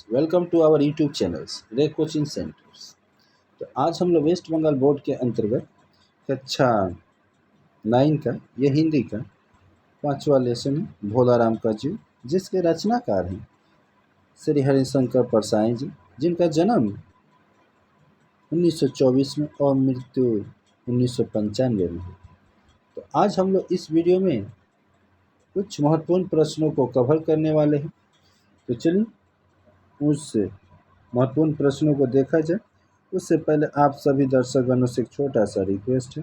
Welcome to our YouTube channels रे coaching centres. तो आज हम लोग वेस्ट बंगाल बोर्ड के अंतर्गत कक्षा 9 का ये हिंदी का 5वां लेसन है भोलाराम का जीव, जिसके रचनाकार हैं श्री हरिशंकर परसाई जी, जिनका जन्म 1924 में और मृत्यु 1995 में है। तो आज हम लोग इस वीडियो में कुछ महत्वपूर्ण प्रश्नों को कवर करने वाले हैं। तो चलिए उस महत्वपूर्ण प्रश्नों को देखा जाए। उससे पहले आप सभी दर्शकगणों से एक छोटा सा रिक्वेस्ट है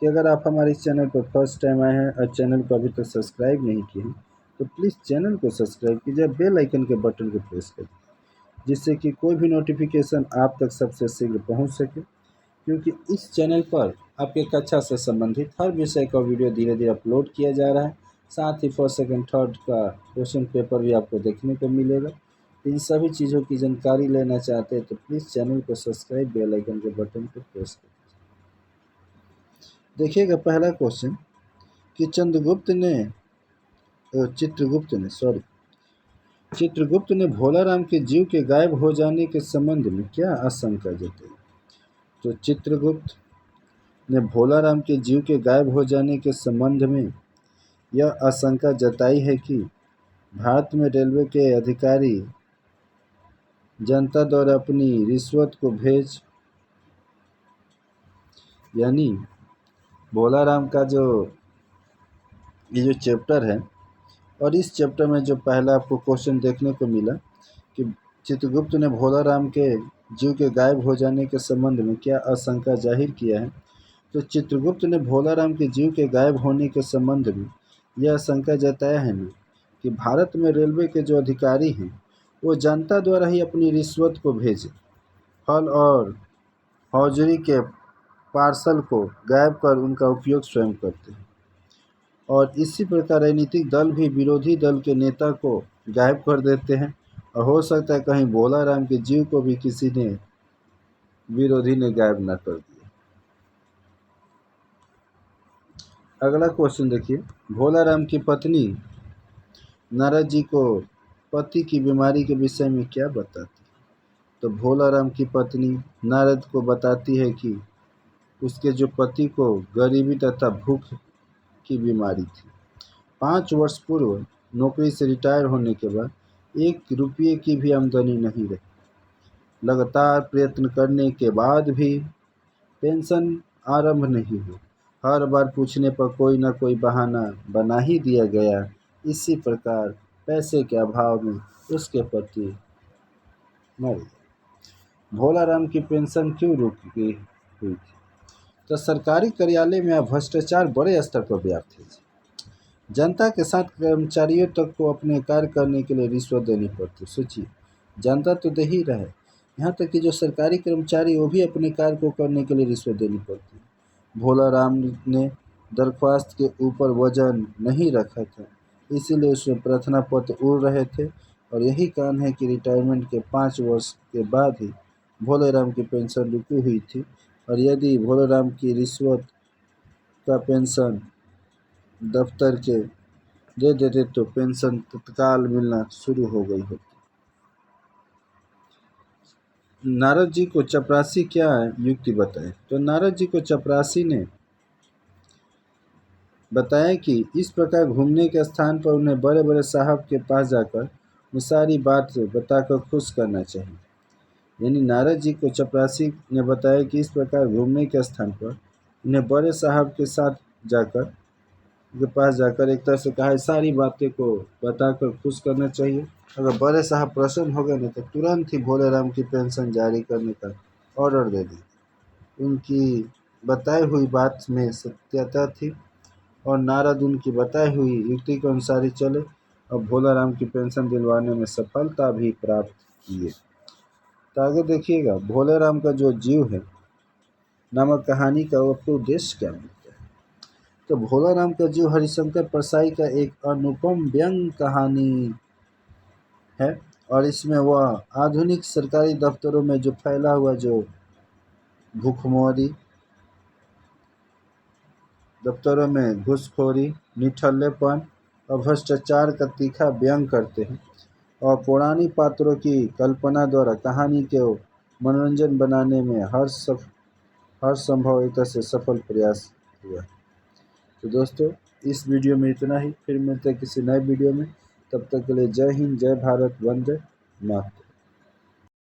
कि अगर आप हमारे इस चैनल पर फर्स्ट टाइम आए हैं और चैनल को अभी तक सब्सक्राइब नहीं किए हैं तो प्लीज़ चैनल को सब्सक्राइब कीजिए, बेल आइकन के बटन को प्रेस करिए, जिससे कि कोई भी नोटिफिकेशन आप तक सबसे शीघ्र पहुंच सके। क्योंकि इस चैनल पर आपके कक्षा से संबंधित हर विषय का वीडियो धीरे धीरे अपलोड किया जा रहा है। साथ ही फर्स्ट सेकंड थर्ड का क्वेश्चन पेपर भी आपको देखने को मिलेगा। इन सभी चीज़ों की जानकारी लेना चाहते हैं तो प्लीज़ चैनल को सब्सक्राइब, बेल आइकन के बटन को प्रेस करें। देखिएगा पहला क्वेश्चन कि चित्रगुप्त ने भोलाराम के जीव के गायब हो जाने के संबंध में क्या आशंका जताई। तो चित्रगुप्त ने भोलाराम के जीव के गायब हो जाने के संबंध में यह आशंका जताई है कि भारत में रेलवे के अधिकारी जनता द्वारा अपनी रिश्वत को भेज यानी भोलाराम का ये जो चैप्टर है, और इस चैप्टर में जो पहला आपको क्वेश्चन देखने को मिला कि चित्रगुप्त ने भोलाराम के जीव के गायब हो जाने के संबंध में क्या आशंका जाहिर किया है। तो चित्रगुप्त ने भोलाराम के जीव के गायब होने के संबंध में यह आशंका जताया है ना कि भारत में रेलवे के जो अधिकारी हैं वो जनता द्वारा ही अपनी रिश्वत को भेजे फल और हौजरी के पार्सल को गायब कर उनका उपयोग स्वयं करते हैं, और इसी प्रकार राजनीतिक दल भी विरोधी दल के नेता को गायब कर देते हैं, और हो सकता है कहीं भोलाराम के जीव को भी किसी ने विरोधी ने गायब न कर दिया। अगला क्वेश्चन देखिए, भोलाराम की पत्नी नारद जी को पति की बीमारी के विषय में क्या बताती। तो भोलाराम की पत्नी नारद को बताती है कि उसके जो पति को गरीबी तथा भूख की बीमारी थी। 5 वर्ष पूर्व नौकरी से रिटायर होने के बाद 1 रुपये की भी आमदनी नहीं रही। लगातार प्रयत्न करने के बाद भी पेंशन आरंभ नहीं हुई। हर बार पूछने पर कोई न कोई बहाना बना ही दिया गया। इसी प्रकार पैसे के अभाव में उसके पति मर गए। भोलाराम की पेंशन क्यों रुकी हुई थी। तो सरकारी कार्यालय में अब भ्रष्टाचार बड़े स्तर पर व्याप्त है। जनता के साथ कर्मचारियों तक को अपने कार्य करने के लिए रिश्वत देनी पड़ती। सोचिए, जनता तो दे ही रहा है, यहाँ तक कि जो सरकारी कर्मचारी वो भी अपने कार्य को करने के लिए रिश्वत देनी पड़ती है। भोलाराम ने दरख्वास्त के ऊपर वजन नहीं रखा था, इसीलिए उसमें प्रार्थना पत्र उड़ रहे थे, और यही कारण है कि रिटायरमेंट के 5 वर्ष के बाद ही भोलेराम की पेंशन रुकी हुई थी। और यदि भोलेराम की रिश्वत का पेंशन दफ्तर के दे देते तो पेंशन तत्काल मिलना शुरू हो गई होती। नारद जी को चपरासी क्या युक्ति बताए। तो नारद जी को चपरासी ने बताया कि इस प्रकार घूमने के स्थान पर उन्हें बड़े बड़े साहब के पास जाकर वो सारी बात बताकर खुश करना चाहिए। यानी नारद जी को चपरासी ने बताया कि इस प्रकार घूमने के स्थान पर उन्हें बड़े साहब के साथ जाकर के पास जाकर एक तरह से कहा है सारी बातें को बताकर खुश करना चाहिए। अगर बड़े साहब प्रसन्न हो गए ना तो तुरंत ही भोलेराम की पेंशन जारी करने का ऑर्डर दे दी। उनकी बताई हुई बात में सत्यता थी, और नारद उनकी बताई हुई युक्ति के अनुसार ही चले और भोलाराम की पेंशन दिलवाने में सफलता भी प्राप्त किए। तो आगे देखिएगा, भोलेराम का जो जीव है नामक कहानी का आपको उद्देश्य क्या मिलता है। तो भोलाराम का जीव हरिशंकर परसाई का एक अनुपम व्यंग कहानी है, और इसमें वह आधुनिक सरकारी दफ्तरों में जो फैला हुआ जो भूखमरी, दफ्तरों में घूसखोरी, निठल्लेपन और भ्रष्टाचार का तीखा व्यंग करते हैं। और पौराणिक पात्रों की कल्पना द्वारा कहानी को मनोरंजन बनाने में हर संभव से सफल प्रयास हुआ। तो दोस्तों, इस वीडियो में इतना ही, फिर मिलते हैं किसी नए वीडियो में। तब तक के लिए जय हिंद, जय भारत, वंदे मातरम।